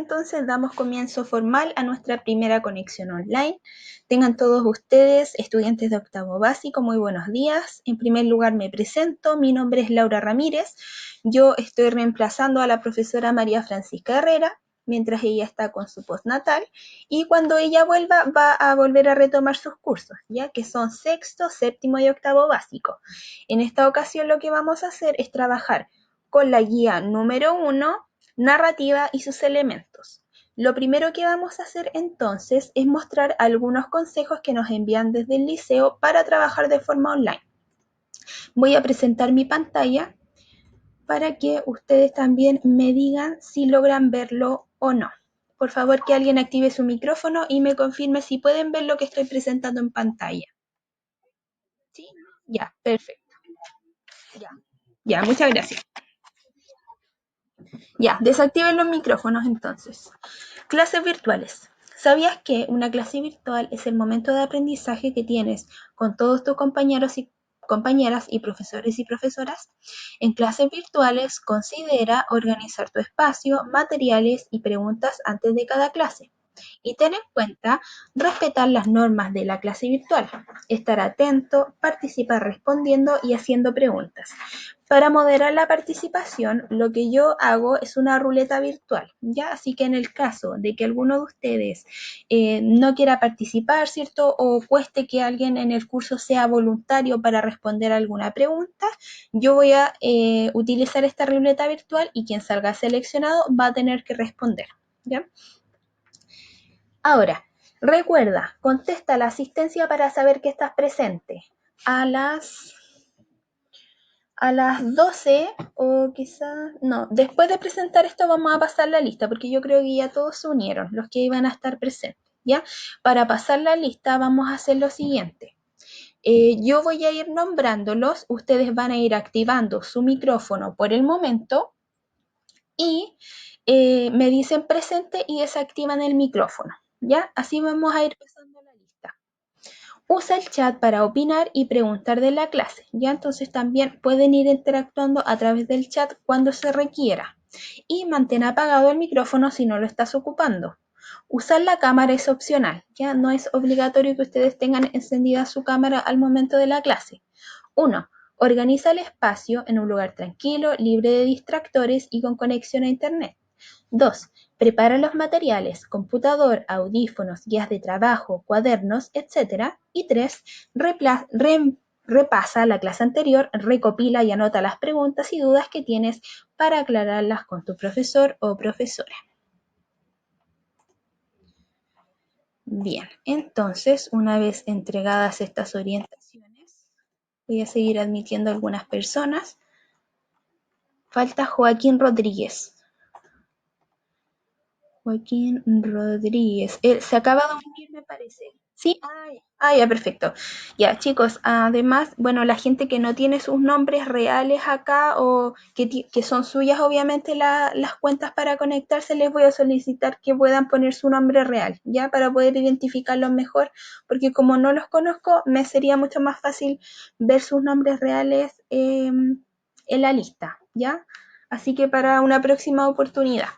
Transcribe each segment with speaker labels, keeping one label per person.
Speaker 1: entonces damos comienzo formal a nuestra primera conexión online. Tengan todos ustedes, estudiantes de octavo básico, muy buenos días. En primer lugar me presento, mi nombre es Laura Ramírez. Yo estoy reemplazando a la profesora María Francisca Herrera, mientras ella está con su postnatal, y cuando ella vuelva va a volver a retomar sus cursos, ya que son sexto, séptimo y octavo básico. En esta ocasión lo que vamos a hacer es trabajar con la guía número 1, narrativa y sus elementos. Lo primero que vamos a hacer entonces es mostrar algunos consejos que nos envían desde el liceo para trabajar de forma online. Voy a presentar mi pantalla para que ustedes también me digan si logran verlo o no. Por favor, que alguien active su micrófono y me confirme si pueden ver lo que estoy presentando en pantalla. ¿Sí? Ya, perfecto. Ya, muchas gracias. Ya, desactiven los micrófonos entonces. Clases virtuales. ¿Sabías que una clase virtual es el momento de aprendizaje que tienes con todos tus compañeros y compañeras y profesores y profesoras? En clases virtuales, considera organizar tu espacio, materiales y preguntas antes de cada clase. Y ten en cuenta respetar las normas de la clase virtual, estar atento, participar respondiendo y haciendo preguntas. Para moderar la participación, lo que yo hago es una ruleta virtual, ¿ya? Así que en el caso de que alguno de ustedes no quiera participar, ¿cierto? O cueste que alguien en el curso sea voluntario para responder alguna pregunta, yo voy a utilizar esta ruleta virtual y quien salga seleccionado va a tener que responder, ¿ya? Ahora, recuerda, contesta la asistencia para saber que estás presente. A las 12 o quizás, no, después de presentar esto vamos a pasar la lista porque yo creo que ya todos se unieron, los que iban a estar presentes, ¿ya? Para pasar la lista vamos a hacer lo siguiente. Yo voy a ir nombrándolos, ustedes van a ir activando su micrófono por el momento y me dicen presente y desactivan el micrófono, ¿ya? Así vamos a ir pasando la lista. Usa el chat para opinar y preguntar de la clase, ¿ya? Entonces también pueden ir interactuando a través del chat cuando se requiera. Y mantén apagado el micrófono si no lo estás ocupando. Usar la cámara es opcional, ¿ya? No es obligatorio que ustedes tengan encendida su cámara al momento de la clase. 1. Organiza el espacio en un lugar tranquilo, libre de distractores y con conexión a internet. 2. Prepara los materiales, computador, audífonos, guías de trabajo, cuadernos, etc. Y 3. Repasa la clase anterior, recopila y anota las preguntas y dudas que tienes para aclararlas con tu profesor o profesora. Bien, entonces, una vez entregadas estas orientaciones, voy a seguir admitiendo algunas personas. Falta Joaquín Rodríguez. Joaquín Rodríguez. Se acaba de unir, me parece. ¿Sí? Ya, perfecto. Ya, chicos, además, bueno, la gente que no tiene sus nombres reales acá o que son suyas, obviamente, las cuentas para conectarse, les voy a solicitar que puedan poner su nombre real, ¿ya? Para poder identificarlos mejor, porque como no los conozco, me sería mucho más fácil ver sus nombres reales en la lista, ¿ya? Así que para una próxima oportunidad.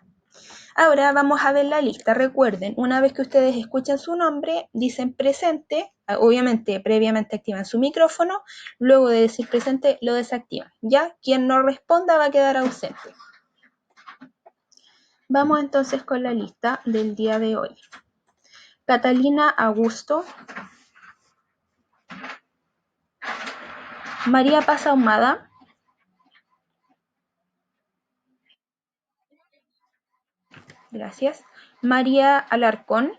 Speaker 1: Ahora vamos a ver la lista. Recuerden, una vez que ustedes escuchan su nombre, dicen presente, obviamente previamente activan su micrófono, luego de decir presente lo desactivan. Ya, quien no responda va a quedar ausente. Vamos entonces con la lista del día de hoy. Catalina Augusto, María Paz Ahumada, gracias. María Alarcón,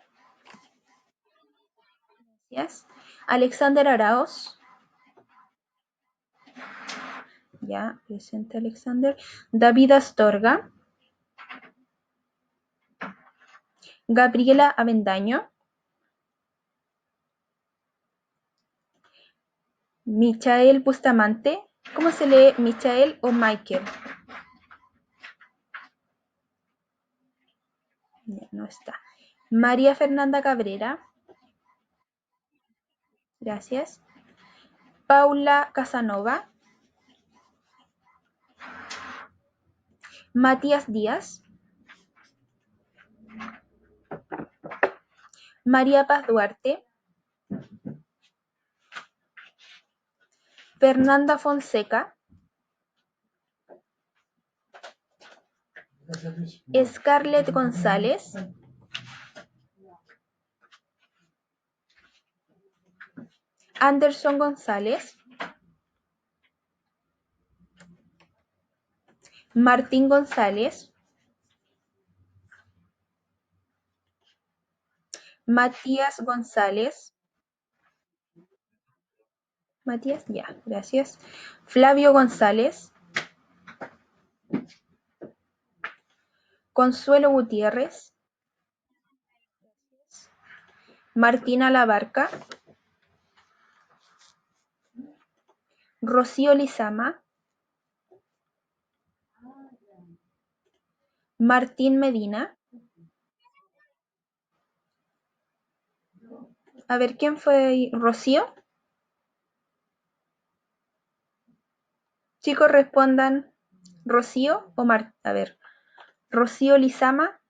Speaker 1: gracias. Alexander Araos, ya, presente Alexander. David Astorga, Gabriela Avendaño, Michael Bustamante, ¿cómo se lee Michael o Michael? No está. María Fernanda Cabrera, gracias. Paula Casanova, Matías Díaz, María Paz Duarte, Fernanda Fonseca, Scarlett González, Anderson González, Martín González, Matías González, Matías, ya, gracias. Flavio González, Consuelo Gutiérrez, Martina Labarca, Rocío Lizama, Martín Medina. A ver, ¿quién fue Rocío? Chicos, respondan Rocío o A ver, Rocío Lizama.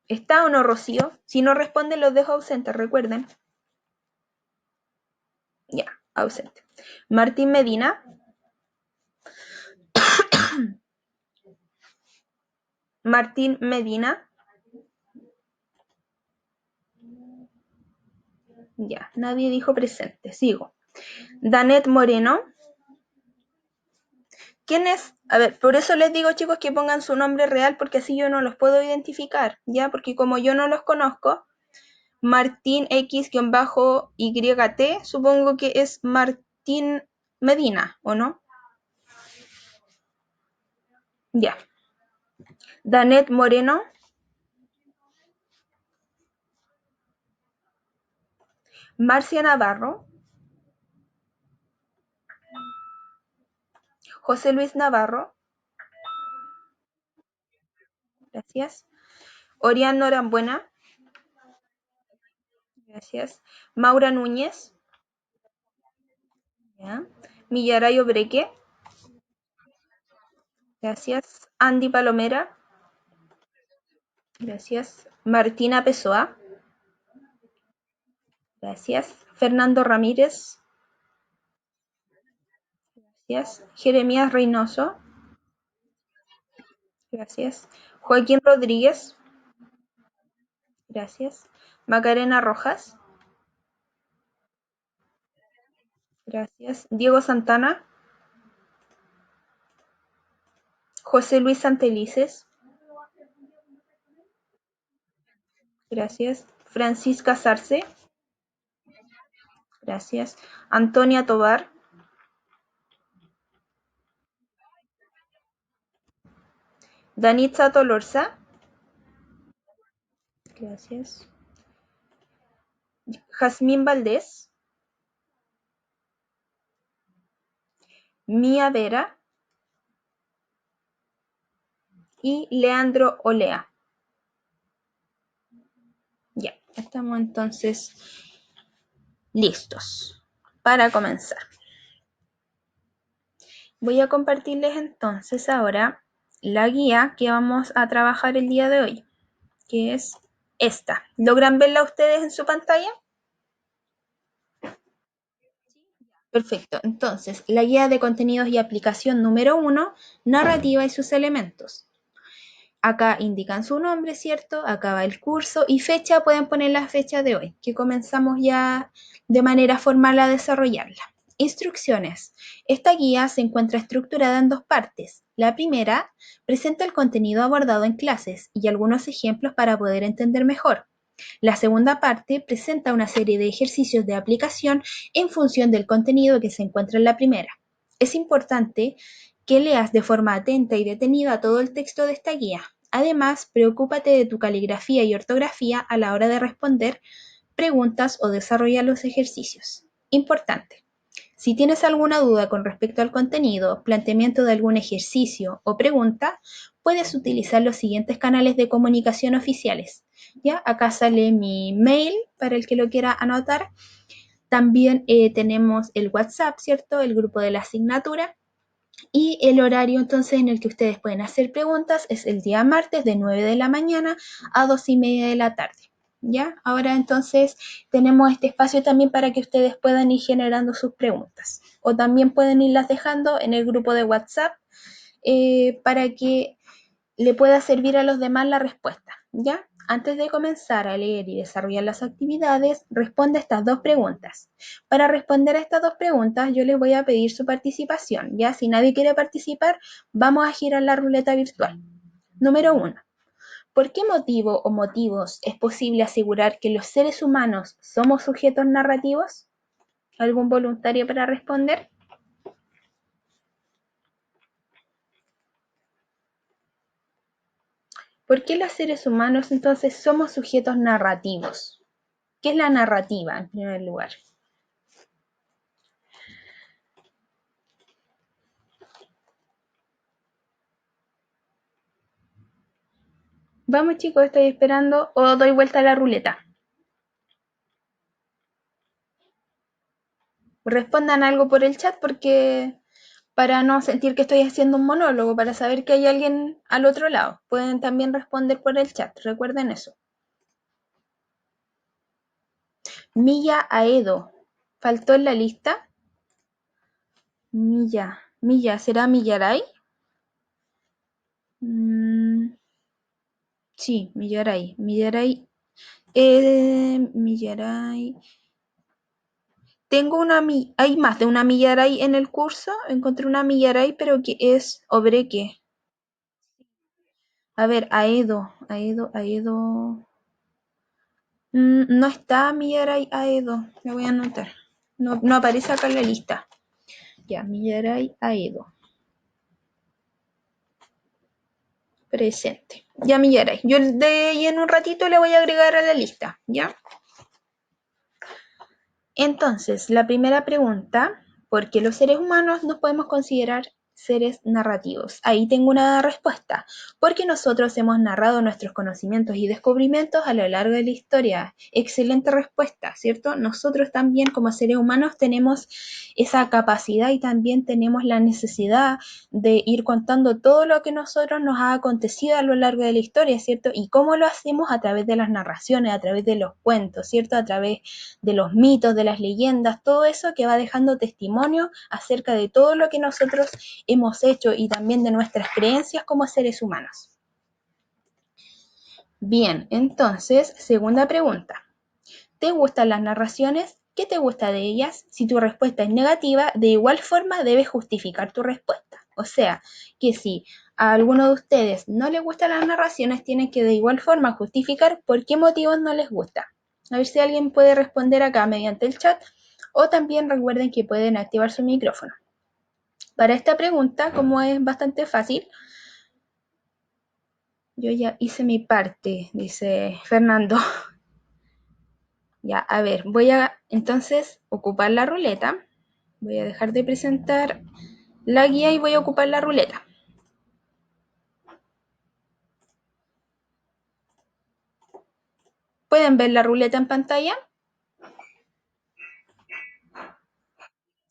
Speaker 1: ¿Está o no Rocío? Si no responden, los dejo ausentes, recuerden. Ya, ausente. Martín Medina. Martín Medina. Ya, nadie dijo presente. Sigo. Danet Moreno. ¿Quién es? A ver, por eso les digo, chicos, que pongan su nombre real, porque así yo no los puedo identificar, ¿ya? Porque como yo no los conozco, Martín X-YT, supongo que es Martín Medina, ¿o no? Ya. Danet Moreno. Marcia Navarro. José Luis Navarro. Gracias. Orián Norambuena. Gracias. Maura Núñez. Ya. Millaray Obreque. Gracias. Andy Palomera. Gracias. Martina Pessoa. Gracias. Fernando Ramírez. Gracias. Jeremías Reynoso. Gracias. Joaquín Rodríguez. Gracias. Macarena Rojas. Gracias. Diego Santana. José Luis Santelices. Gracias. Francisca Sarce. Gracias. Antonia Tobar. Danitza Tolorza. Gracias. Jazmín Valdés. Mía Vera. Y Leandro Olea. Ya, estamos entonces listos para comenzar. Voy a compartirles entonces ahora la guía que vamos a trabajar el día de hoy, que es esta. ¿Logran verla ustedes en su pantalla? Perfecto. Entonces, la guía de contenidos y aplicación número 1, narrativa y sus elementos. Acá indican su nombre, ¿cierto? Acá va el curso y fecha, pueden poner la fecha de hoy, que comenzamos ya de manera formal a desarrollarla. Instrucciones. Esta guía se encuentra estructurada en dos partes. La primera presenta el contenido abordado en clases y algunos ejemplos para poder entender mejor. La segunda parte presenta una serie de ejercicios de aplicación en función del contenido que se encuentra en la primera. Es importante que leas de forma atenta y detenida todo el texto de esta guía. Además, preocúpate de tu caligrafía y ortografía a la hora de responder preguntas o desarrollar los ejercicios. Importante. Si tienes alguna duda con respecto al contenido, planteamiento de algún ejercicio o pregunta, puedes utilizar los siguientes canales de comunicación oficiales. ¿Ya? Acá sale mi mail para el que lo quiera anotar. También tenemos el WhatsApp, ¿cierto? El grupo de la asignatura. Y el horario entonces en el que ustedes pueden hacer preguntas es el día martes de 9 de la mañana a 2:30 de la tarde. ¿Ya? Ahora entonces tenemos este espacio también para que ustedes puedan ir generando sus preguntas. O también pueden irlas dejando en el grupo de WhatsApp para que le pueda servir a los demás la respuesta. ¿Ya? Antes de comenzar a leer y desarrollar las actividades, responde estas dos preguntas. Para responder a estas dos preguntas, yo les voy a pedir su participación. ¿Ya? Si nadie quiere participar, vamos a girar la ruleta virtual. Número 1. ¿Por qué motivo o motivos es posible asegurar que los seres humanos somos sujetos narrativos? ¿Algún voluntario para responder? ¿Por qué los seres humanos entonces somos sujetos narrativos? ¿Qué es la narrativa en primer lugar? Vamos chicos, estoy esperando o doy vuelta a la ruleta. Respondan algo por el chat porque para no sentir que estoy haciendo un monólogo, para saber que hay alguien al otro lado. Pueden también responder por el chat, recuerden eso. Milla Aedo, ¿faltó en la lista? Milla, ¿será Millaray? Sí, Millaray, Millaray. Hay más de una Millaray en el curso, encontré una Millaray, pero que es Obreque. A ver, Aedo. No está Millaray Aedo, lo voy a anotar. No aparece acá en la lista. Ya, Millaray Aedo. Presente. Ya, Millaray. Yo y en un ratito le voy a agregar a la lista, ¿ya? Entonces, la primera pregunta, ¿por qué los seres humanos nos podemos considerar seres narrativos? Ahí tengo una respuesta. Porque nosotros hemos narrado nuestros conocimientos y descubrimientos a lo largo de la historia. Excelente respuesta, ¿cierto? Nosotros también como seres humanos tenemos esa capacidad y también tenemos la necesidad de ir contando todo lo que nosotros nos ha acontecido a lo largo de la historia, ¿cierto? Y cómo lo hacemos a través de las narraciones, a través de los cuentos, ¿cierto? A través de los mitos, de las leyendas, todo eso que va dejando testimonio acerca de todo lo que nosotros hemos hecho y también de nuestras creencias como seres humanos. Bien, entonces, segunda pregunta. ¿Te gustan las narraciones? ¿Qué te gusta de ellas? Si tu respuesta es negativa, de igual forma debes justificar tu respuesta. O sea, que si a alguno de ustedes no les gustan las narraciones, tienen que de igual forma justificar por qué motivos no les gusta. A ver si alguien puede responder acá mediante el chat o también recuerden que pueden activar su micrófono. Para esta pregunta, como es bastante fácil, yo ya hice mi parte, dice Fernando. Ya, a ver, voy a entonces ocupar la ruleta. Voy a dejar de presentar la guía y voy a ocupar la ruleta. ¿Pueden ver la ruleta en pantalla?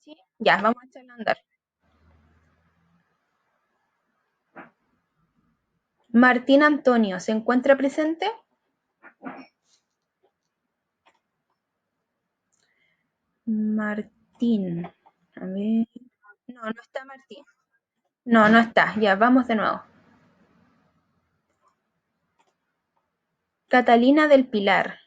Speaker 1: ¿Sí? Ya, vamos a echarla a andar. Martín Antonio, ¿se encuentra presente? Martín. A ver. No, no está Martín. No, no está. Ya, vamos de nuevo. Catalina del Pilar.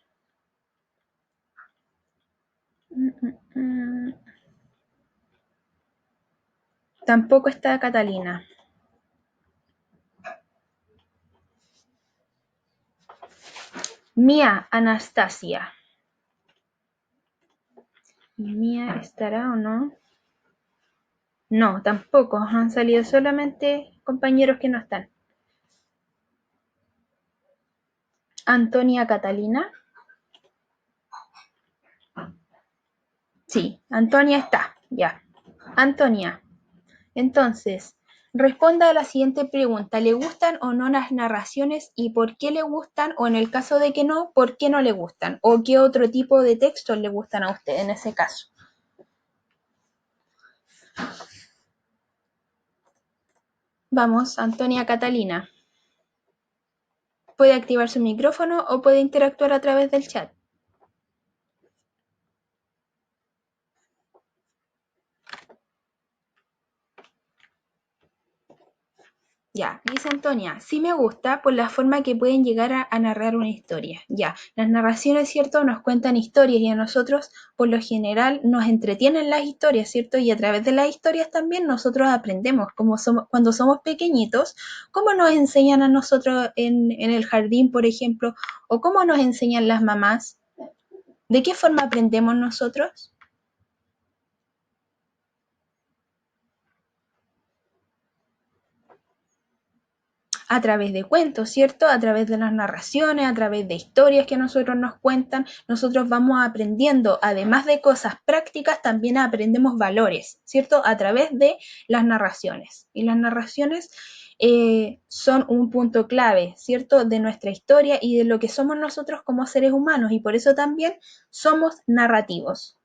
Speaker 1: Tampoco está Catalina. Mía Anastasia. ¿Mía estará o no? No, tampoco. Han salido solamente compañeros que no están. Antonia Catalina. Sí, Antonia está. Ya. Antonia. Entonces, responda a la siguiente pregunta. ¿Le gustan o no las narraciones y por qué le gustan? O en el caso de que no, ¿por qué no le gustan? ¿O qué otro tipo de textos le gustan a usted en ese caso? Vamos, Antonia Catalina. Puede activar su micrófono o puede interactuar a través del chat. Ya, dice Antonia, sí me gusta por la forma que pueden llegar a narrar una historia. Ya, las narraciones, ¿cierto? Nos cuentan historias y a nosotros, por lo general, nos entretienen las historias, ¿cierto? Y a través de las historias también nosotros aprendemos, como somos, cuando somos pequeñitos, cómo nos enseñan a nosotros en el jardín, por ejemplo, o cómo nos enseñan las mamás. ¿De qué forma aprendemos nosotros? A través de cuentos, ¿cierto? A través de las narraciones, a través de historias que nosotros nos cuentan, nosotros vamos aprendiendo, además de cosas prácticas, también aprendemos valores, ¿cierto? A través de las narraciones. Y las narraciones son un punto clave, ¿cierto? De nuestra historia y de lo que somos nosotros como seres humanos y por eso también somos narrativos.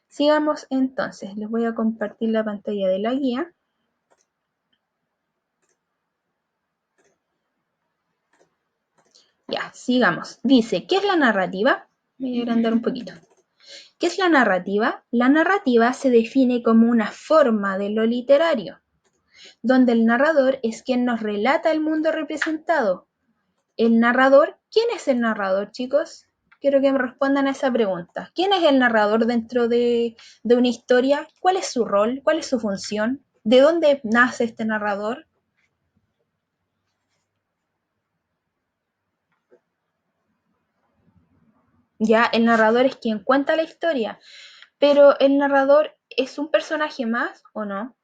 Speaker 1: Sigamos entonces, les voy a compartir la pantalla de la guía. Ya, sigamos. Dice, ¿qué es la narrativa? Voy a agrandar un poquito. ¿Qué es la narrativa? La narrativa se define como una forma de lo literario, donde el narrador es quien nos relata el mundo representado. El narrador, ¿quién es el narrador, chicos? Quiero que me respondan a esa pregunta. ¿Quién es el narrador dentro de una historia? ¿Cuál es su rol? ¿Cuál es su función? ¿De dónde nace este narrador? Ya, el narrador es quien cuenta la historia, pero el narrador es un personaje más o no?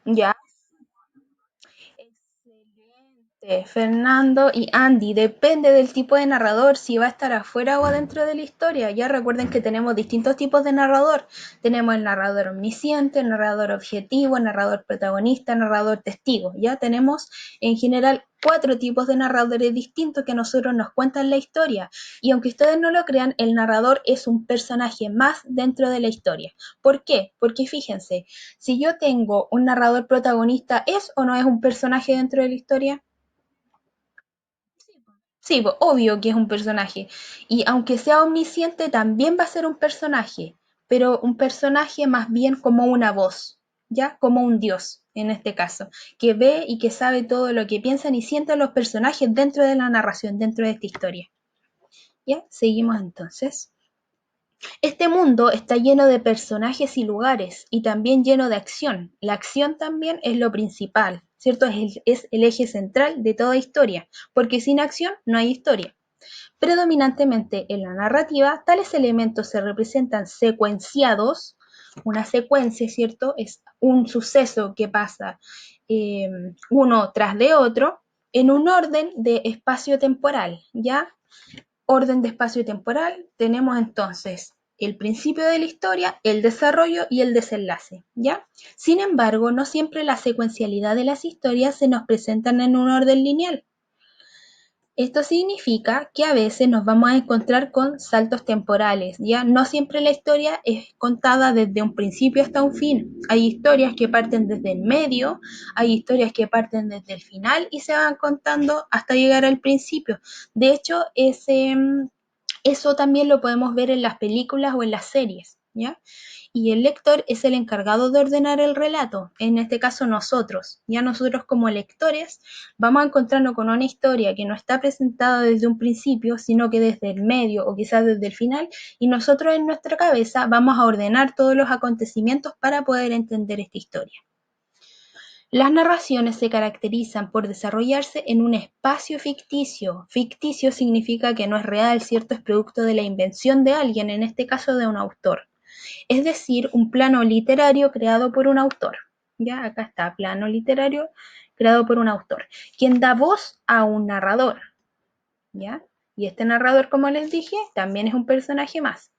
Speaker 1: Ya, excelente. Fernando y Andy, depende del tipo de narrador, si va a estar afuera o adentro de la historia. Ya recuerden que tenemos distintos tipos de narrador. Tenemos el narrador omnisciente, el narrador objetivo, el narrador protagonista, el narrador testigo. Ya tenemos en general 4 tipos de narradores distintos que a nosotros nos cuentan la historia. Y aunque ustedes no lo crean, el narrador es un personaje más dentro de la historia. ¿Por qué? Porque fíjense, si yo tengo un narrador protagonista, ¿es o no es un personaje dentro de la historia? Sí, pues, obvio que es un personaje. Y aunque sea omnisciente, también va a ser un personaje, pero un personaje más bien como una voz, ¿ya? Como un dios, en este caso, que ve y que sabe todo lo que piensan y sienten los personajes dentro de la narración, dentro de esta historia. ¿Ya? Seguimos entonces. Este mundo está lleno de personajes y lugares y también lleno de acción. La acción también es lo principal, ¿cierto? Es el eje central de toda historia, porque sin acción no hay historia. Predominantemente en la narrativa, tales elementos se representan secuenciados. Una secuencia, ¿cierto? Es un suceso que pasa eh, uno tras de otro en un orden de espacio temporal, ¿ya? Orden de espacio temporal, tenemos entonces el principio de la historia, el desarrollo y el desenlace, ¿ya? Sin embargo, no siempre la secuencialidad de las historias se nos presentan en un orden lineal. Esto significa que a veces nos vamos a encontrar con saltos temporales, ¿ya? No siempre la historia es contada desde un principio hasta un fin. Hay historias que parten desde el medio, hay historias que parten desde el final y se van contando hasta llegar al principio. De hecho, eso también lo podemos ver en las películas o en las series, ¿ya? Y el lector es el encargado de ordenar el relato, en este caso nosotros. Ya nosotros como lectores vamos a encontrarnos con una historia que no está presentada desde un principio, sino que desde el medio o quizás desde el final, y nosotros en nuestra cabeza vamos a ordenar todos los acontecimientos para poder entender esta historia. Las narraciones se caracterizan por desarrollarse en un espacio ficticio. Ficticio significa que no es real, ¿cierto? Es producto de la invención de alguien, en este caso de un autor. Es decir, un plano literario creado por un autor. Ya, acá está, plano literario creado por un autor, quien da voz a un narrador. ¿Ya? Y este narrador, como les dije, también es un personaje más.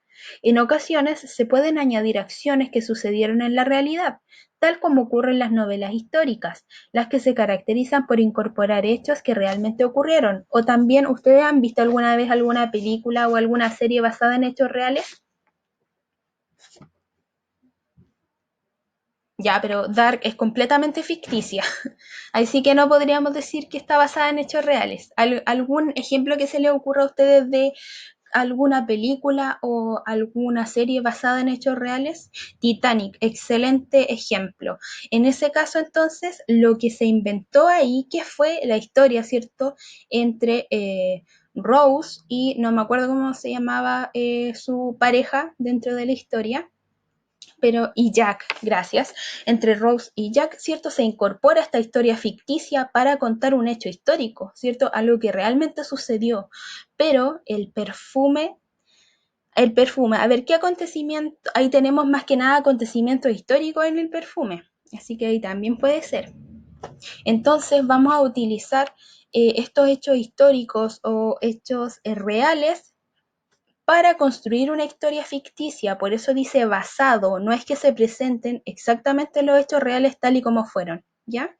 Speaker 1: En ocasiones se pueden añadir acciones que sucedieron en la realidad. tal como ocurre en las novelas históricas, las que se caracterizan por incorporar hechos que realmente ocurrieron. O también, ¿ustedes han visto alguna vez alguna película o alguna serie basada en hechos reales? Ya, pero Dark es completamente ficticia. Así que no podríamos decir que está basada en hechos reales. ¿Algún ejemplo que se les ocurra a ustedes de alguna película o alguna serie basada en hechos reales? Titanic, excelente ejemplo. En ese caso, entonces, lo que se inventó ahí, que fue la historia, ¿cierto? Entre Rose y no me acuerdo cómo se llamaba su pareja dentro de la historia, pero y Jack, gracias, entre Rose y Jack, ¿cierto? Se incorpora esta historia ficticia para contar un hecho histórico, ¿cierto? Algo que realmente sucedió. Pero el perfume, a ver, ¿qué acontecimiento? Ahí tenemos más que nada acontecimientos históricos en el perfume, así que ahí también puede ser. Entonces vamos a utilizar estos hechos históricos o hechos reales para construir una historia ficticia, por eso dice basado, no es que se presenten exactamente los hechos reales tal y como fueron, ¿ya?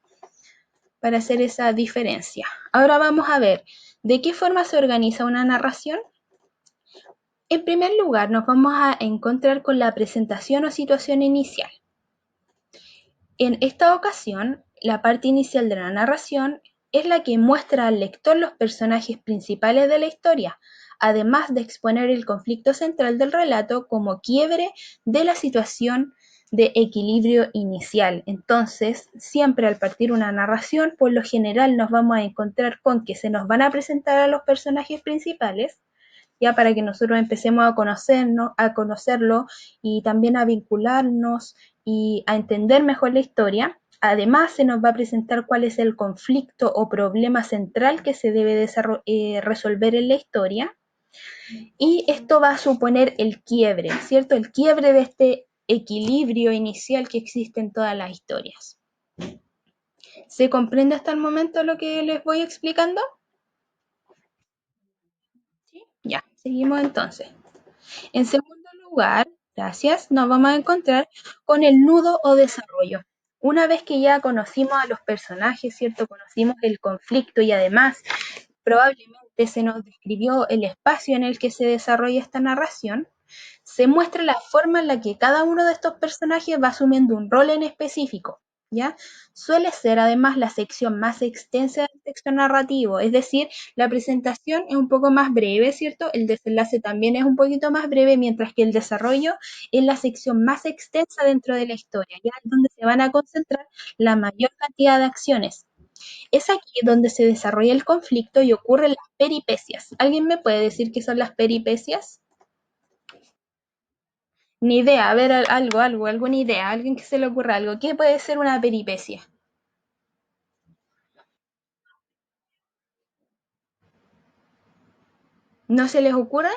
Speaker 1: Para hacer esa diferencia. Ahora vamos a ver, ¿de qué forma se organiza una narración? En primer lugar, nos vamos a encontrar con la presentación o situación inicial. En esta ocasión, la parte inicial de la narración es la que muestra al lector los personajes principales de la historia, además de exponer el conflicto central del relato como quiebre de la situación de equilibrio inicial. Entonces, siempre al partir una narración, por lo general nos vamos a encontrar con que se nos van a presentar a los personajes principales, ya para que nosotros empecemos a conocernos, a conocerlo y también a vincularnos y a entender mejor la historia. Además, se nos va a presentar cuál es el conflicto o problema central que se debe resolver en la historia. Y esto va a suponer el quiebre, ¿cierto? El quiebre de este equilibrio inicial que existe en todas las historias. ¿Se comprende hasta el momento lo que les voy explicando? ¿Sí? Ya, seguimos entonces. En segundo lugar, gracias, nos vamos a encontrar con el nudo o desarrollo. Una vez que ya conocimos a los personajes, ¿cierto? Conocimos el conflicto y además probablemente se nos describió el espacio en el que se desarrolla esta narración, se muestra la forma en la que cada uno de estos personajes va asumiendo un rol en específico, ¿ya? Suele ser además la sección más extensa del texto narrativo, es decir, la presentación es un poco más breve, ¿cierto? El desenlace también es un poquito más breve, mientras que el desarrollo es la sección más extensa dentro de la historia, ya es donde se van a concentrar la mayor cantidad de acciones. Es aquí donde se desarrolla el conflicto y ocurren las peripecias. ¿Alguien me puede decir qué son las peripecias? Ni idea, a ver, alguna idea, alguien que se le ocurra algo. ¿Qué puede ser una peripecia? ¿No se les ocurre?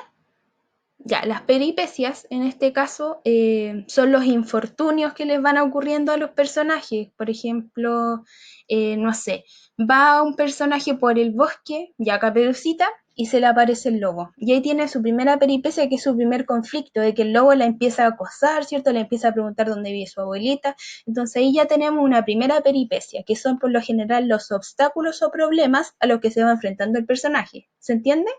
Speaker 1: Ya, las peripecias en este caso son los infortunios que les van ocurriendo a los personajes. Por ejemplo, no sé, va un personaje por el bosque, ya Caperucita, y se le aparece el lobo. Y ahí tiene su primera peripecia, que es su primer conflicto, de que el lobo la empieza a acosar, ¿cierto? Le empieza a preguntar dónde vive su abuelita. Entonces ahí ya tenemos una primera peripecia, que son por lo general los obstáculos o problemas a los que se va enfrentando el personaje. ¿Se entiende?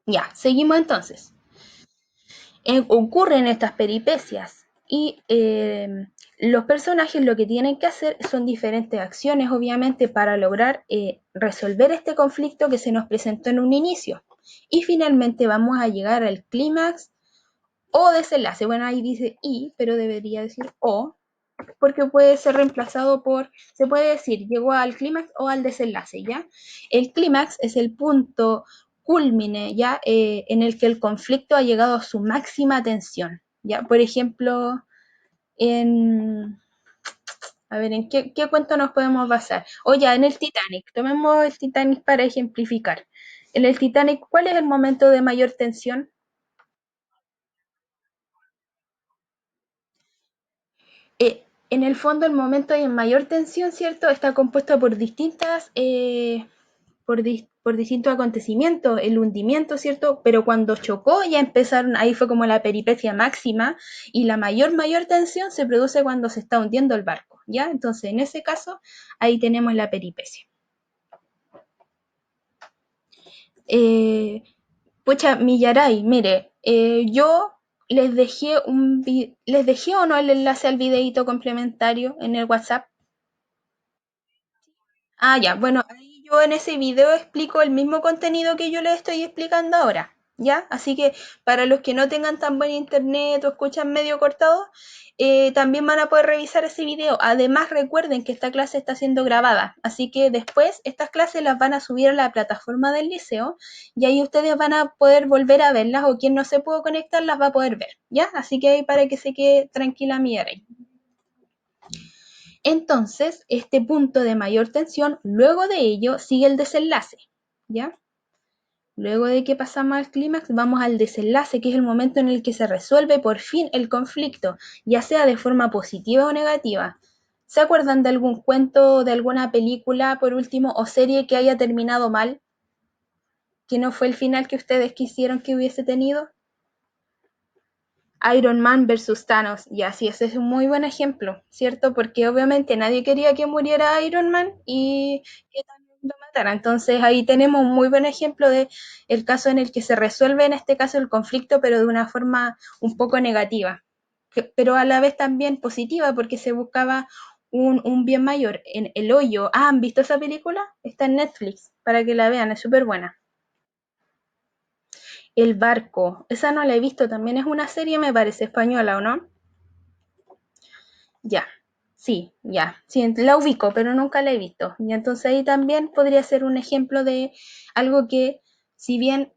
Speaker 1: Ya, seguimos entonces. Ocurren estas peripecias y los personajes lo que tienen que hacer son diferentes acciones, obviamente, para lograr resolver este conflicto que se nos presentó en un inicio. Y finalmente vamos a llegar al clímax o desenlace. Bueno, ahí dice y, pero debería decir o, porque puede ser reemplazado por, se puede decir, llegó al clímax o al desenlace, ¿ya? El clímax es el punto culmine, ¿ya? En el que el conflicto ha llegado a su máxima tensión, ¿ya? Por ejemplo, en, a ver, ¿en qué cuento nos podemos basar? O ya, en el Titanic, tomemos el Titanic para ejemplificar. En el Titanic, ¿cuál es el momento de mayor tensión? En el fondo, el momento de mayor tensión, ¿cierto? Está compuesto por distintas por distintos acontecimientos, el hundimiento, ¿cierto? Pero cuando chocó ya empezaron, ahí fue como la peripecia máxima y la mayor tensión se produce cuando se está hundiendo el barco, ¿ya? Entonces, en ese caso, ahí tenemos la peripecia. Eh, Pucha, Millaray, mire, yo les dejé o no el enlace al videito complementario en el WhatsApp. Ah, ya, bueno, ahí yo en ese video explico el mismo contenido que yo les estoy explicando ahora, ¿ya? Así que para los que no tengan tan buen internet o escuchan medio cortado, también van a poder revisar ese video. Además, recuerden que esta clase está siendo grabada, así que después estas clases las van a subir a la plataforma del liceo y ahí ustedes van a poder volver a verlas o quien no se pudo conectar las va a poder ver, ¿ya? Así que ahí para que se quede tranquila mi rey. Entonces, este punto de mayor tensión, luego de ello sigue el desenlace, ¿ya? Luego de que pasamos al clímax, vamos al desenlace, que es el momento en el que se resuelve por fin el conflicto, ya sea de forma positiva o negativa. ¿Se acuerdan de algún cuento, de alguna película, por último, o serie que haya terminado mal, que no fue el final que ustedes quisieron que hubiese tenido? Iron Man versus Thanos, y así ese es un muy buen ejemplo, ¿cierto? Porque obviamente nadie quería que muriera Iron Man y que Thanos lo matara. Entonces ahí tenemos un muy buen ejemplo de el caso en el que se resuelve en este caso el conflicto, pero de una forma un poco negativa, pero a la vez también positiva porque se buscaba un bien mayor. En El Hoyo, ¿han visto esa película? Está en Netflix, para que la vean, es súper buena. El Barco, esa no la he visto, también es una serie, me parece, española, ¿o no? Ya, sí, ya, sí, la ubico, pero nunca la he visto. Y entonces ahí también podría ser un ejemplo de algo que, si bien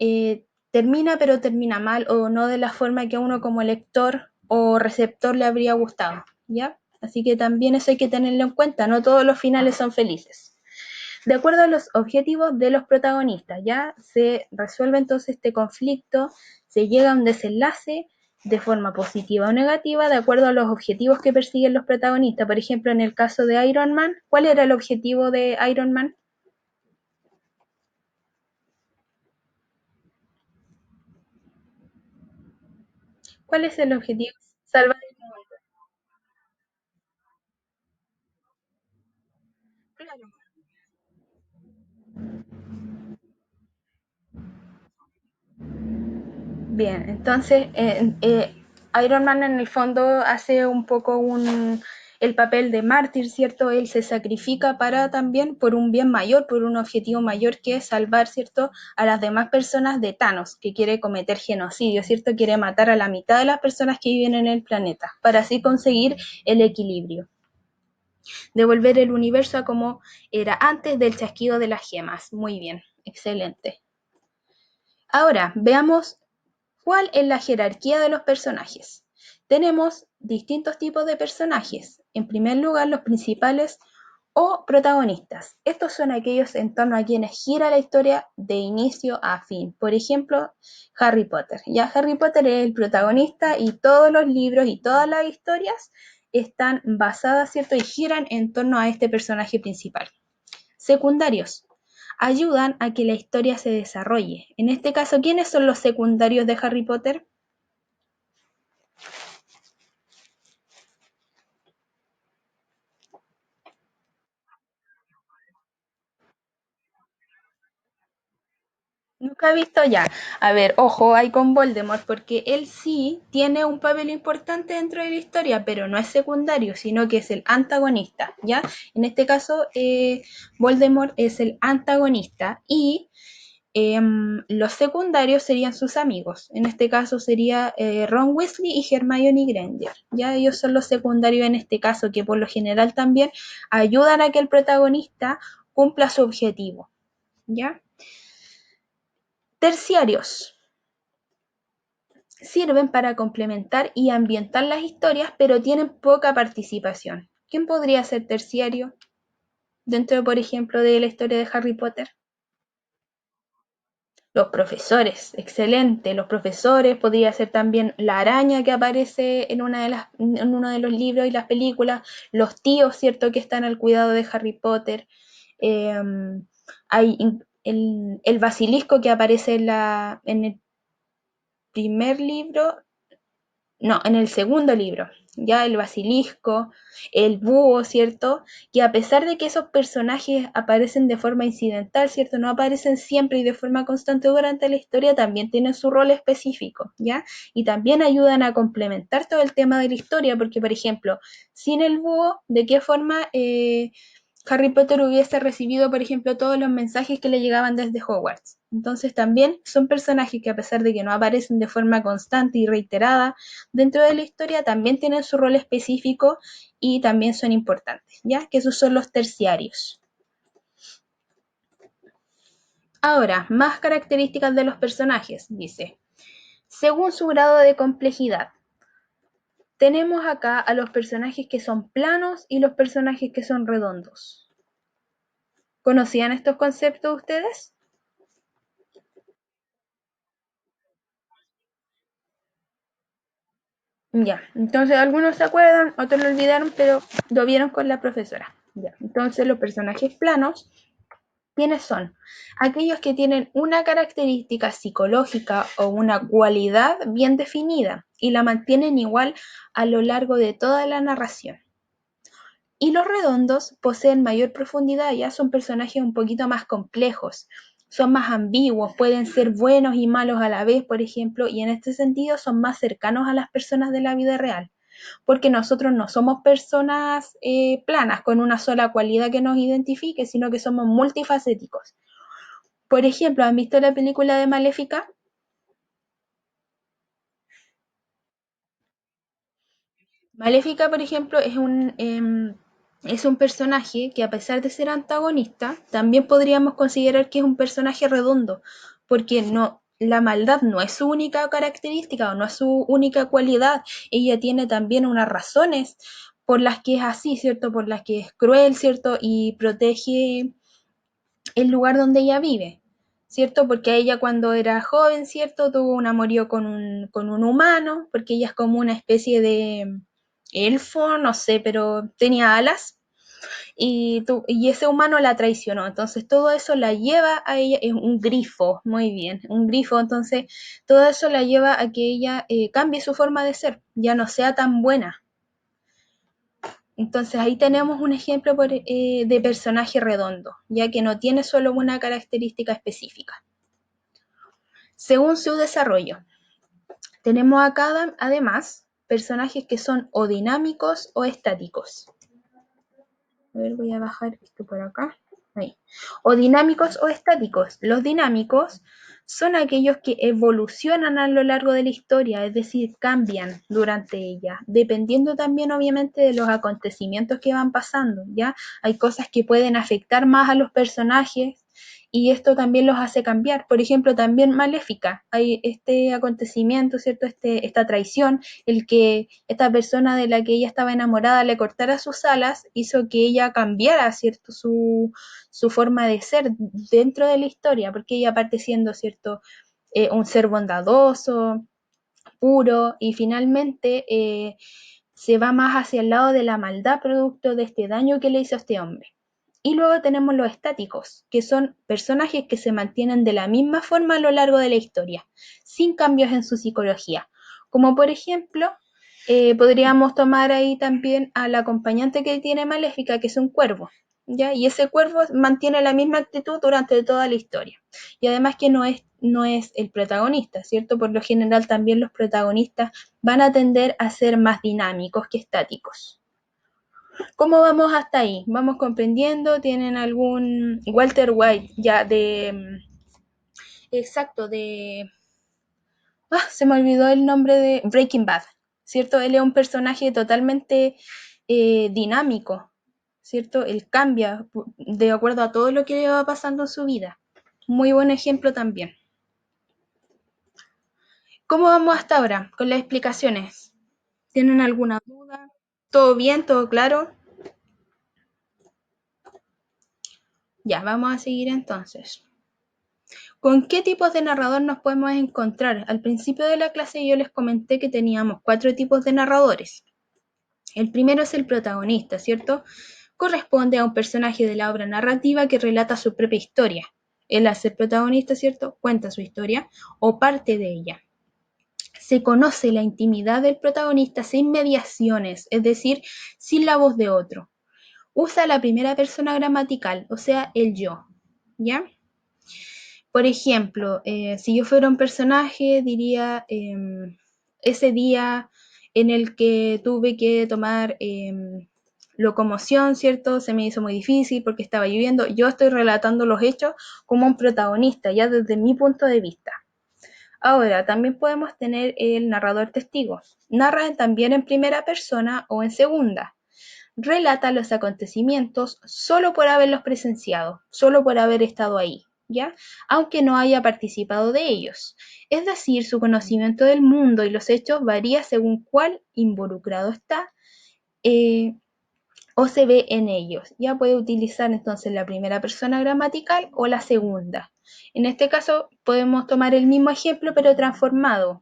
Speaker 1: termina, pero termina mal, o no de la forma que a uno como lector o receptor le habría gustado, ¿ya? Así que también eso hay que tenerlo en cuenta, no todos los finales son felices. De acuerdo a los objetivos de los protagonistas, ya se resuelve entonces este conflicto, se llega a un desenlace de forma positiva o negativa de acuerdo a los objetivos que persiguen los protagonistas. Por ejemplo, en el caso de Iron Man, ¿cuál era el objetivo de Iron Man? ¿Cuál es el objetivo? Salvar el mundo. Claro. Bien, entonces Iron Man en el fondo hace un poco el papel de mártir, ¿cierto? Él se sacrifica para también por un bien mayor, por un objetivo mayor que es salvar, ¿cierto? A las demás personas de Thanos, que quiere cometer genocidio, ¿cierto? Quiere matar a la mitad de las personas que viven en el planeta, para así conseguir el equilibrio, devolver el universo a como era antes del chasquido de las gemas. Muy bien, excelente. Ahora, veamos cuál es la jerarquía de los personajes. Tenemos distintos tipos de personajes. En primer lugar, los principales o protagonistas. Estos son aquellos en torno a quienes gira la historia de inicio a fin. Por ejemplo, Harry Potter. Ya Harry Potter es el protagonista y todos los libros y todas las historias están basadas, ¿cierto? Y giran en torno a este personaje principal. Secundarios. Ayudan a que la historia se desarrolle. En este caso, ¿quiénes son los secundarios de Harry Potter? Nunca he visto ya. A ver, ojo, hay con Voldemort, porque él sí tiene un papel importante dentro de la historia, pero no es secundario, sino que es el antagonista, ¿ya? En este caso, Voldemort es el antagonista y los secundarios serían sus amigos. En este caso sería Ron Weasley y Hermione Granger. Ya ellos son los secundarios en este caso, que por lo general también ayudan a que el protagonista cumpla su objetivo. ¿Ya? Terciarios. Sirven para complementar y ambientar las historias, pero tienen poca participación. ¿Quién podría ser terciario dentro, por ejemplo, de la historia de Harry Potter? Los profesores, excelente. Los profesores, podría ser también la araña que aparece en uno de los libros y las películas, los tíos, ¿cierto?, que están al cuidado de Harry Potter. Eh, hay el basilisco que aparece en el primer libro, no, en el segundo libro, ya el basilisco, el búho, ¿cierto? Que a pesar de que esos personajes aparecen de forma incidental, ¿cierto? No aparecen siempre y de forma constante durante la historia, también tienen su rol específico, ¿ya? Y también ayudan a complementar todo el tema de la historia, porque, por ejemplo, sin el búho, ¿de qué forma Harry Potter hubiese recibido, por ejemplo, todos los mensajes que le llegaban desde Hogwarts? Entonces también son personajes que a pesar de que no aparecen de forma constante y reiterada dentro de la historia, también tienen su rol específico y también son importantes, ¿ya? Que esos son los terciarios. Ahora, más características de los personajes, dice. Según su grado de complejidad, tenemos acá a los personajes que son planos y los personajes que son redondos. ¿Conocían estos conceptos ustedes? Ya, entonces algunos se acuerdan, otros lo olvidaron, pero lo vieron con la profesora. Ya, entonces los personajes planos, ¿quiénes son? Aquellos que tienen una característica psicológica o una cualidad bien definida y la mantienen igual a lo largo de toda la narración. Y los redondos poseen mayor profundidad, ya son personajes un poquito más complejos, son más ambiguos, pueden ser buenos y malos a la vez, por ejemplo, y en este sentido son más cercanos a las personas de la vida real, porque nosotros no somos personas planas con una sola cualidad que nos identifique, sino que somos multifacéticos. Por ejemplo, ¿han visto la película de Maléfica? Maléfica, por ejemplo, es un personaje que a pesar de ser antagonista, también podríamos considerar que es un personaje redondo, porque no, la maldad no es su única característica o no es su única cualidad, ella tiene también unas razones por las que es así, ¿cierto? Por las que es cruel, ¿cierto? Y protege el lugar donde ella vive, ¿cierto? Porque ella cuando era joven, ¿cierto? Tuvo un amorío con un humano, porque ella es como una especie de elfo, no sé, pero tenía alas y ese humano la traicionó. Entonces todo eso la lleva a ella, es un grifo, muy bien, un grifo. Entonces todo eso la lleva a que ella cambie su forma de ser, ya no sea tan buena. Entonces ahí tenemos un ejemplo de personaje redondo, ya que no tiene solo una característica específica. Según su desarrollo, tenemos acá además personajes que son o dinámicos o estáticos. A ver, voy a bajar esto por acá. Ahí. O dinámicos o estáticos. Los dinámicos son aquellos que evolucionan a lo largo de la historia, es decir, cambian durante ella, dependiendo también obviamente de los acontecimientos que van pasando, ¿ya? Hay cosas que pueden afectar más a los personajes y esto también los hace cambiar. Por ejemplo, también Maléfica, hay este acontecimiento, ¿cierto? Esta traición, el que esta persona de la que ella estaba enamorada le cortara sus alas, hizo que ella cambiara, ¿cierto? Su forma de ser dentro de la historia, porque ella parte siendo, ¿cierto? Un ser bondadoso, puro, y finalmente se va más hacia el lado de la maldad producto de este daño que le hizo a este hombre. Y luego tenemos los estáticos, que son personajes que se mantienen de la misma forma a lo largo de la historia, sin cambios en su psicología. Como por ejemplo, podríamos tomar ahí también al acompañante que tiene Maléfica, que es un cuervo, ¿ya? Y ese cuervo mantiene la misma actitud durante toda la historia. Y además que no es el protagonista, ¿cierto? Por lo general también los protagonistas van a tender a ser más dinámicos que estáticos. ¿Cómo vamos hasta ahí? ¿Vamos comprendiendo? ¿Tienen algún Walter White ya exacto, se me olvidó el nombre de Breaking Bad, ¿cierto? Él es un personaje totalmente dinámico, ¿cierto? Él cambia de acuerdo a todo lo que le va pasando en su vida. Muy buen ejemplo también. ¿Cómo vamos hasta ahora con las explicaciones? ¿Tienen alguna duda? ¿Todo bien? ¿Todo claro? Ya, vamos a seguir entonces. ¿Con qué tipos de narrador nos podemos encontrar? Al principio de la clase yo les comenté que teníamos 4 tipos de narradores. El primero es el protagonista, ¿cierto? Corresponde a un personaje de la obra narrativa que relata su propia historia. Él hace protagonista, ¿cierto? Cuenta su historia o parte de ella. Se conoce la intimidad del protagonista sin mediaciones, es decir, sin la voz de otro. Usa la primera persona gramatical, o sea, el yo, ¿ya? Por ejemplo, si yo fuera un personaje, diría ese día en el que tuve que tomar locomoción, ¿cierto? Se me hizo muy difícil porque estaba lloviendo. Yo estoy relatando los hechos como un protagonista, ya desde mi punto de vista. Ahora, también podemos tener el narrador testigo. Narra también en primera persona o en segunda. Relata los acontecimientos solo por haberlos presenciado, solo por haber estado ahí, ¿ya? Aunque no haya participado de ellos. Es decir, su conocimiento del mundo y los hechos varía según cuál involucrado está eh, o se ve en ellos. Ya puede utilizar entonces la primera persona gramatical o la segunda. En este caso podemos tomar el mismo ejemplo pero transformado.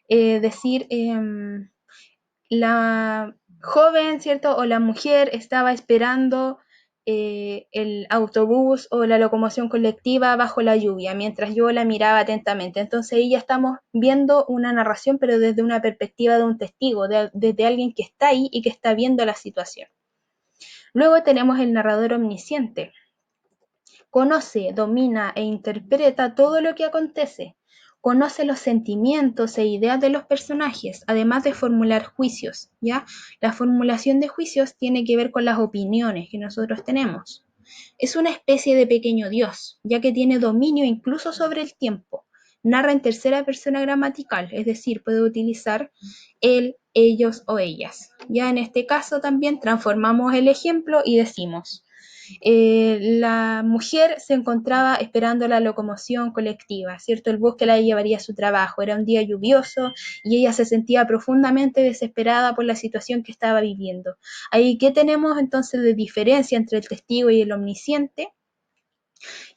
Speaker 1: Decir, la joven, ¿cierto? O la mujer estaba esperando el autobús o la locomoción colectiva bajo la lluvia, mientras yo la miraba atentamente. Entonces ahí ya estamos viendo una narración, pero desde una perspectiva de un testigo, desde alguien que está ahí y que está viendo la situación. Luego tenemos el narrador omnisciente. Conoce, domina e interpreta todo lo que acontece. Conoce los sentimientos e ideas de los personajes, además de formular juicios, ¿ya? La formulación de juicios tiene que ver con las opiniones que nosotros tenemos. Es una especie de pequeño dios, ya que tiene dominio incluso sobre el tiempo. Narra en tercera persona gramatical, es decir, puede utilizar él, ellos o ellas. Ya en este caso también transformamos el ejemplo y decimos, la mujer se encontraba esperando la locomoción colectiva, ¿cierto? El bus que la llevaría a su trabajo. Era un día lluvioso y ella se sentía profundamente desesperada por la situación que estaba viviendo. Ahí, ¿qué tenemos entonces de diferencia entre el testigo y el omnisciente?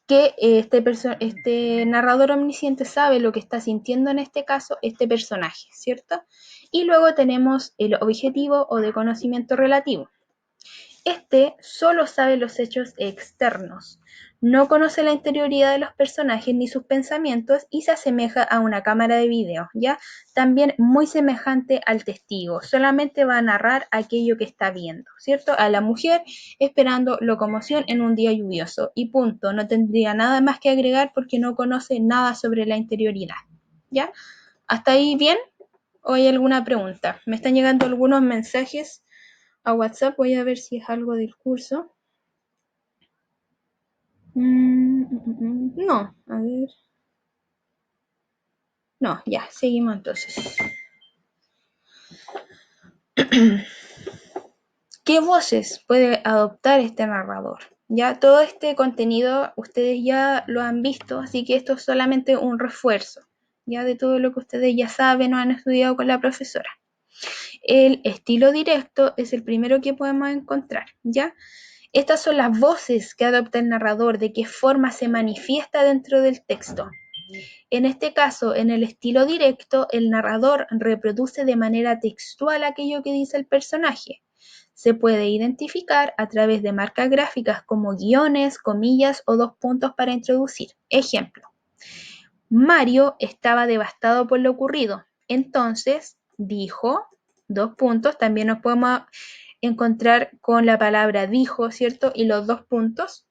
Speaker 1: Que este narrador omnisciente sabe lo que está sintiendo en este caso este personaje, ¿cierto? Y luego tenemos el objetivo o de conocimiento relativo. Este solo sabe los hechos externos, no conoce la interioridad de los personajes ni sus pensamientos y se asemeja a una cámara de video, ¿ya? También muy semejante al testigo, solamente va a narrar aquello que está viendo, ¿cierto? A la mujer esperando locomoción en un día lluvioso y punto, no tendría nada más que agregar porque no conoce nada sobre la interioridad, ¿ya? ¿Hasta ahí bien? ¿O hay alguna pregunta? Me están llegando algunos mensajes a WhatsApp, voy a ver si es algo del curso. No, a ver. No, ya, seguimos entonces. ¿Qué voces puede adoptar este narrador? Ya todo este contenido ustedes ya lo han visto, así que esto es solamente un refuerzo, ya de todo lo que ustedes ya saben o han estudiado con la profesora. El estilo directo es el primero que podemos encontrar, ¿ya? Estas son las voces que adopta el narrador, de qué forma se manifiesta dentro del texto. En este caso, en el estilo directo, el narrador reproduce de manera textual aquello que dice el personaje. Se puede identificar a través de marcas gráficas como guiones, comillas o dos puntos para introducir. Ejemplo, Mario estaba devastado por lo ocurrido. Entonces, dijo, dos puntos, también nos podemos encontrar con la palabra dijo, ¿cierto? Y los dos puntos.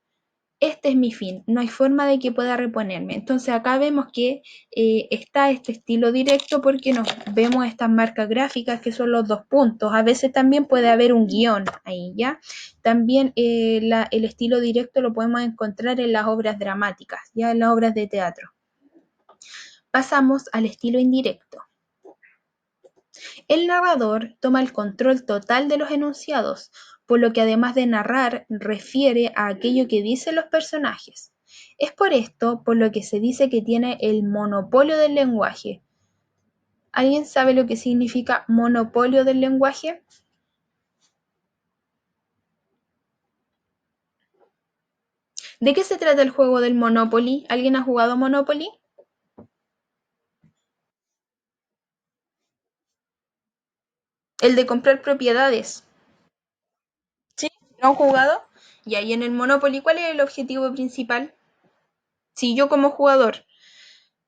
Speaker 1: Este es mi fin, no hay forma de que pueda reponerme. Entonces acá vemos que está este estilo directo porque nos vemos estas marcas gráficas que son los dos puntos. A veces también puede haber un guión ahí, ¿ya? También el estilo directo lo podemos encontrar en las obras dramáticas, ya en las obras de teatro. Pasamos al estilo indirecto. El narrador toma el control total de los enunciados, por lo que además de narrar, refiere a aquello que dicen los personajes. Es por esto por lo que se dice que tiene el monopolio del lenguaje. ¿Alguien sabe lo que significa monopolio del lenguaje? ¿De qué se trata el juego del Monopoly? ¿Alguien ha jugado Monopoly? El de comprar propiedades. ¿Sí? ¿No han jugado? Y ahí en el Monopoly, ¿cuál es el objetivo principal? Si yo como jugador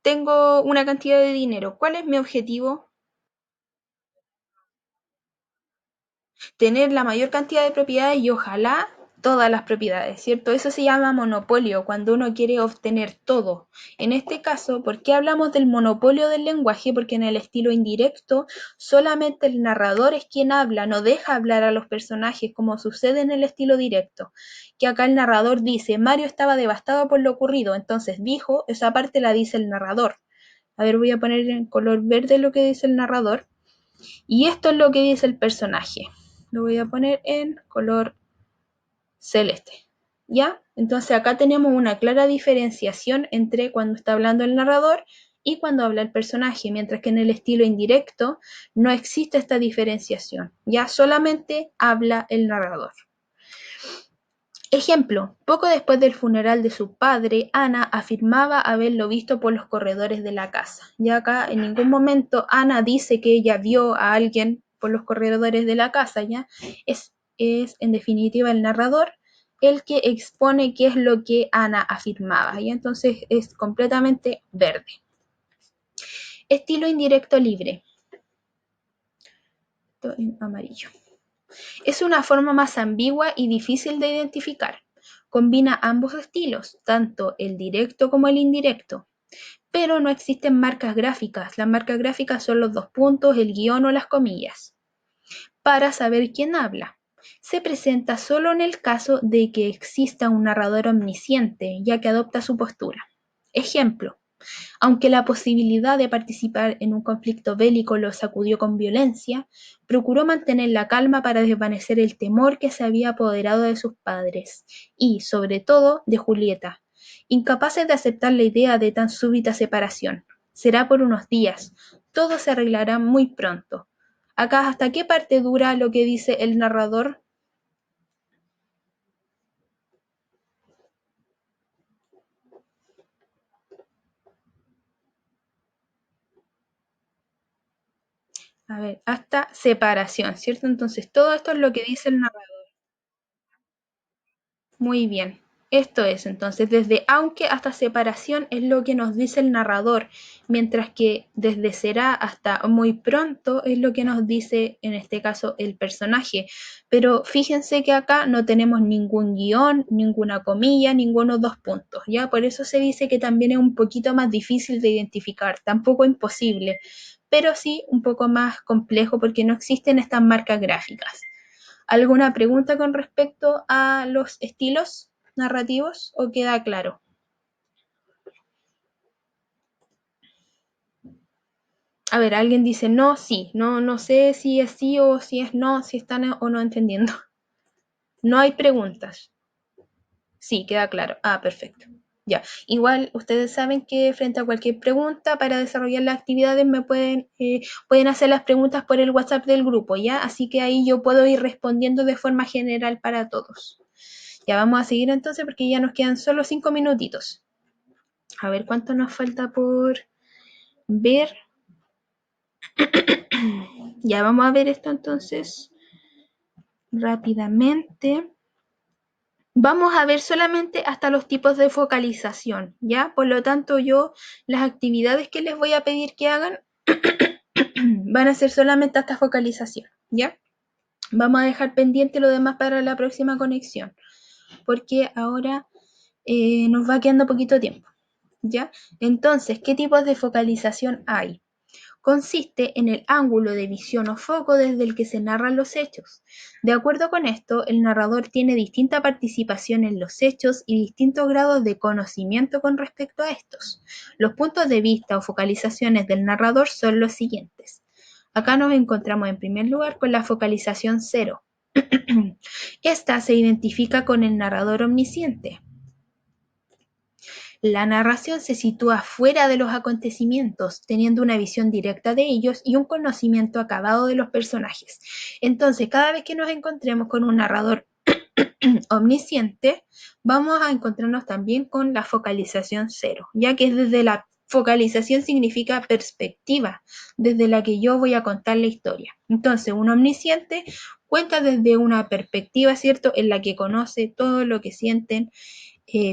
Speaker 1: tengo una cantidad de dinero, ¿cuál es mi objetivo? Tener la mayor cantidad de propiedades y ojalá todas las propiedades, ¿cierto? Eso se llama monopolio, cuando uno quiere obtener todo. En este caso, ¿por qué hablamos del monopolio del lenguaje? Porque en el estilo indirecto solamente el narrador es quien habla, no deja hablar a los personajes como sucede en el estilo directo. Que acá el narrador dice, Mario estaba devastado por lo ocurrido, entonces dijo, esa parte la dice el narrador. A ver, voy a poner en color verde lo que dice el narrador. Y esto es lo que dice el personaje. Lo voy a poner en color celeste. ¿Ya? Entonces acá tenemos una clara diferenciación entre cuando está hablando el narrador y cuando habla el personaje, mientras que en el estilo indirecto no existe esta diferenciación. Ya solamente habla el narrador. Ejemplo, poco después del funeral de su padre, Ana afirmaba haberlo visto por los corredores de la casa. Y acá en ningún momento Ana dice que ella vio a alguien por los corredores de la casa, ¿ya? Es en definitiva el narrador el que expone qué es lo que Ana afirmaba, y entonces es completamente verde. Estilo indirecto libre. Esto en amarillo. Es una forma más ambigua y difícil de identificar. Combina ambos estilos, tanto el directo como el indirecto, pero no existen marcas gráficas. Las marcas gráficas son los dos puntos, el guión o las comillas. Para saber quién habla, se presenta solo en el caso de que exista un narrador omnisciente, ya que adopta su postura. Ejemplo, aunque la posibilidad de participar en un conflicto bélico lo sacudió con violencia, procuró mantener la calma para desvanecer el temor que se había apoderado de sus padres y, sobre todo, de Julieta, incapaces de aceptar la idea de tan súbita separación. Será por unos días, todo se arreglará muy pronto. Acá, ¿hasta qué parte dura lo que dice el narrador? A ver, hasta separación, ¿cierto? Entonces, todo esto es lo que dice el narrador. Muy bien. Esto es entonces desde aunque hasta separación es lo que nos dice el narrador, mientras que desde será hasta muy pronto es lo que nos dice en este caso el personaje. Pero fíjense que acá no tenemos ningún guión, ninguna comilla, ninguno dos puntos, ¿ya? Por eso se dice que también es un poquito más difícil de identificar, tampoco imposible, pero sí un poco más complejo porque no existen estas marcas gráficas. ¿Alguna pregunta con respecto a los estilos narrativos o queda claro? A ver, alguien dice no, sí, no, no sé si es sí o si es no, si están o no entendiendo. No hay preguntas. Sí, queda claro. Ah, perfecto. Ya. Igual ustedes saben que frente a cualquier pregunta para desarrollar las actividades pueden hacer las preguntas por el WhatsApp del grupo, ¿ya? Así que ahí yo puedo ir respondiendo de forma general para todos. Ya vamos a seguir entonces porque ya nos quedan solo 5 minutitos. A ver cuánto nos falta por ver. Ya vamos a ver esto entonces rápidamente. Vamos a ver solamente hasta los tipos de focalización, ¿ya? Por lo tanto, las actividades que les voy a pedir que hagan van a ser solamente hasta focalización, ¿ya? Vamos a dejar pendiente lo demás para la próxima conexión, porque ahora nos va quedando poquito tiempo, ¿ya? Entonces, ¿qué tipos de focalización hay? Consiste en el ángulo de visión o foco desde el que se narran los hechos. De acuerdo con esto, el narrador tiene distinta participación en los hechos y distintos grados de conocimiento con respecto a estos. Los puntos de vista o focalizaciones del narrador son los siguientes. Acá nos encontramos en primer lugar con la focalización cero. Esta se identifica con el narrador omnisciente. La narración se sitúa fuera de los acontecimientos, teniendo una visión directa de ellos y un conocimiento acabado de los personajes. Entonces, cada vez que nos encontremos con un narrador omnisciente, vamos a encontrarnos también con la focalización cero, ya que desde la focalización significa perspectiva, desde la que yo voy a contar la historia. Entonces, un omnisciente cuenta desde una perspectiva, ¿cierto?, en la que conoce todo lo que sienten,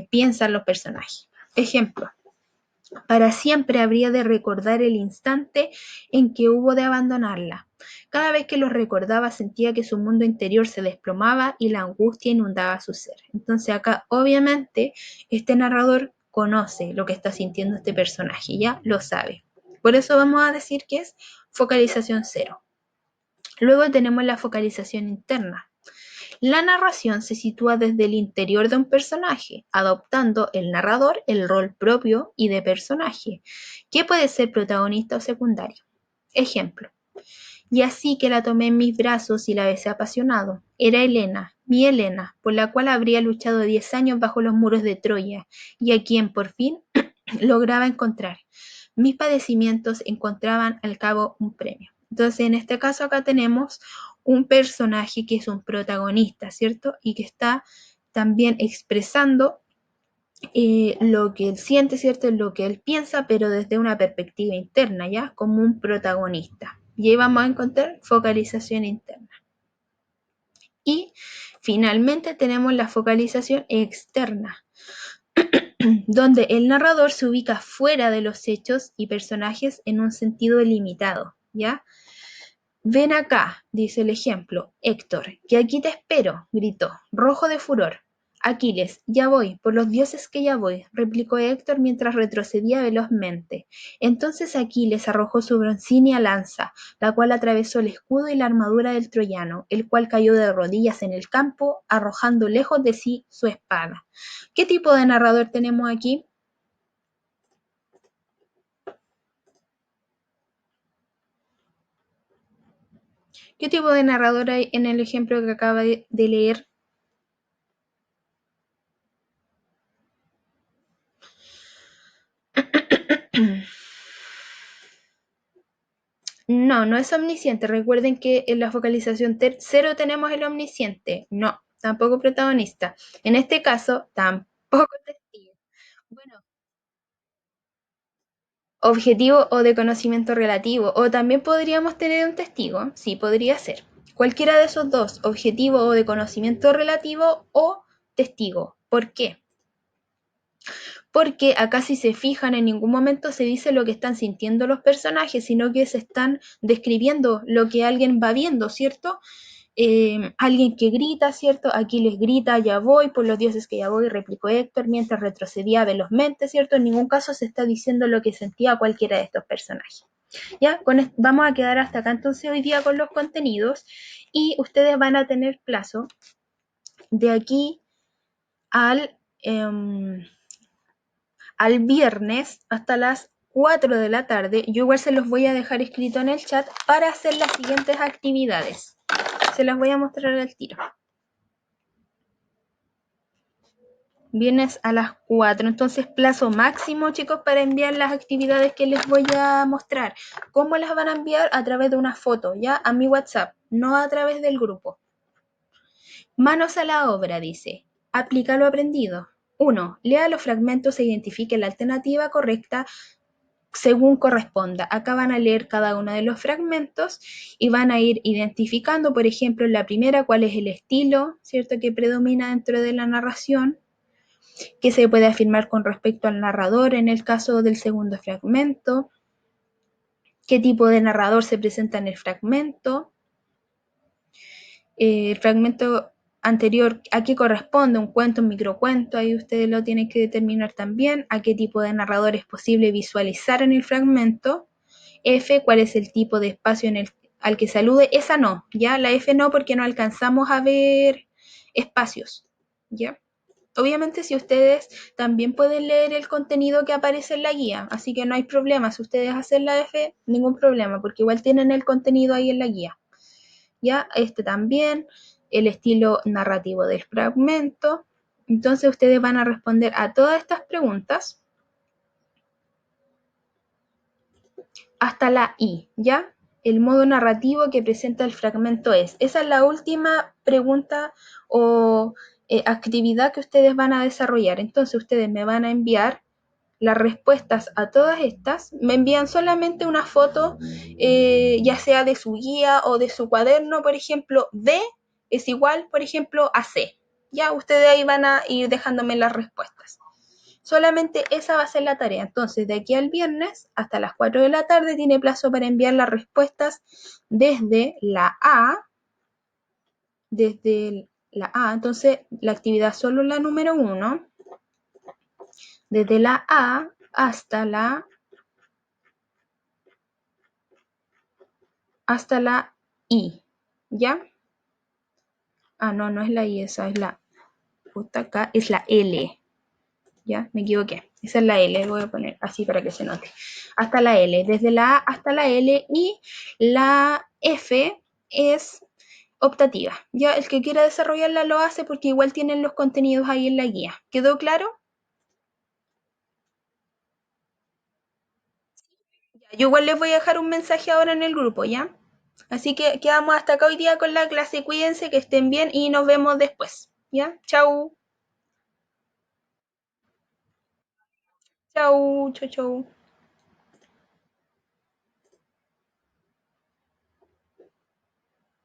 Speaker 1: piensan los personajes. Ejemplo, para siempre habría de recordar el instante en que hubo de abandonarla. Cada vez que lo recordaba sentía que su mundo interior se desplomaba y la angustia inundaba su ser. Entonces acá obviamente este narrador conoce lo que está sintiendo este personaje, ya lo sabe. Por eso vamos a decir que es focalización cero. Luego tenemos la focalización interna. La narración se sitúa desde el interior de un personaje, adoptando el narrador el rol propio y de personaje, que puede ser protagonista o secundario. Ejemplo: y así que la tomé en mis brazos y la besé apasionado. Era Helena, mi Helena, por la cual habría luchado 10 años bajo los muros de Troya, y a quien por fin lograba encontrar. Mis padecimientos encontraban al cabo un premio. Entonces, en este caso acá tenemos un personaje que es un protagonista, ¿cierto? Y que está también expresando lo que él siente, ¿cierto? Lo que él piensa, pero desde una perspectiva interna, ¿ya? Como un protagonista. Y ahí vamos a encontrar focalización interna. Y finalmente tenemos la focalización externa, donde el narrador se ubica fuera de los hechos y personajes en un sentido limitado, ¿ya? Ven acá, dice el ejemplo, Héctor, que aquí te espero, gritó, rojo de furor. Aquiles, ya voy, por los dioses que ya voy, replicó Héctor mientras retrocedía velozmente. Entonces Aquiles arrojó su broncínea lanza, la cual atravesó el escudo y la armadura del troyano, el cual cayó de rodillas en el campo, arrojando lejos de sí su espada. ¿Qué tipo de narrador tenemos aquí? ¿Qué tipo de narrador hay en el ejemplo que acaba de leer? No, no es omnisciente. Recuerden que en la focalización cero tenemos el omnisciente. No, tampoco protagonista. En este caso, tampoco testigo. Bueno, objetivo o de conocimiento relativo. O también podríamos tener un testigo. Sí, podría ser. Cualquiera de esos dos, objetivo o de conocimiento relativo o testigo. ¿Por qué? Porque acá si se fijan en ningún momento se dice lo que están sintiendo los personajes, sino que se están describiendo lo que alguien va viendo, ¿cierto? Alguien que grita, ¿cierto? Aquí les grita, ya voy, por los dioses que ya voy, replicó Héctor, mientras retrocedía velozmente, ¿cierto? En ningún caso se está diciendo lo que sentía cualquiera de estos personajes. ¿Ya? Vamos a quedar hasta acá entonces hoy día con los contenidos y ustedes van a tener plazo de aquí al... al viernes hasta las 4 de la tarde. Yo igual se los voy a dejar escrito en el chat para hacer las siguientes actividades. Se las voy a mostrar al tiro. Viernes a las 4. Entonces, plazo máximo, chicos, para enviar las actividades que les voy a mostrar. ¿Cómo las van a enviar? A través de una foto, ¿ya? A mi WhatsApp, no a través del grupo. Manos a la obra, dice. Aplica lo aprendido. 1. Lea los fragmentos e identifique la alternativa correcta según corresponda. Acá van a leer cada uno de los fragmentos y van a ir identificando, por ejemplo, en la primera, cuál es el estilo, ¿cierto?, que predomina dentro de la narración, qué se puede afirmar con respecto al narrador en el caso del segundo fragmento, qué tipo de narrador se presenta en el fragmento anterior, a qué corresponde, un cuento, un microcuento, ahí ustedes lo tienen que determinar también, a qué tipo de narrador es posible visualizar en el fragmento. F, cuál es el tipo de espacio al que se alude, esa no, ¿ya? La F no, porque no alcanzamos a ver espacios, ¿ya? Obviamente si ustedes también pueden leer el contenido que aparece en la guía, así que no hay problema, si ustedes hacen la F, ningún problema, porque igual tienen el contenido ahí en la guía, ¿ya? Este también, el estilo narrativo del fragmento. Entonces ustedes van a responder a todas estas preguntas hasta la I, ¿ya? El modo narrativo que presenta el fragmento es. Esa es la última pregunta o actividad que ustedes van a desarrollar. Entonces ustedes me van a enviar las respuestas a todas estas. Me envían solamente una foto, ya sea de su guía o de su cuaderno, por ejemplo, D es igual, por ejemplo, a C. Ya ustedes ahí van a ir dejándome las respuestas. Solamente esa va a ser la tarea. Entonces, de aquí al viernes hasta las 4 de la tarde tiene plazo para enviar las respuestas desde la A, entonces la actividad solo la número 1, desde la A hasta la I, ¿ya? Ah, no, no es la I, esa es la, justo acá es la L, ¿ya? Me equivoqué. Esa es la L, voy a poner así para que se note. Hasta la L, desde la A hasta la L, y la F es optativa. Ya el que quiera desarrollarla lo hace porque igual tienen los contenidos ahí en la guía. ¿Quedó claro? Ya, yo igual les voy a dejar un mensaje ahora en el grupo, ¿ya? Así que quedamos hasta acá hoy día con la clase. Cuídense, que estén bien y nos vemos después. ¿Ya? Chau. Chau, chau, chau.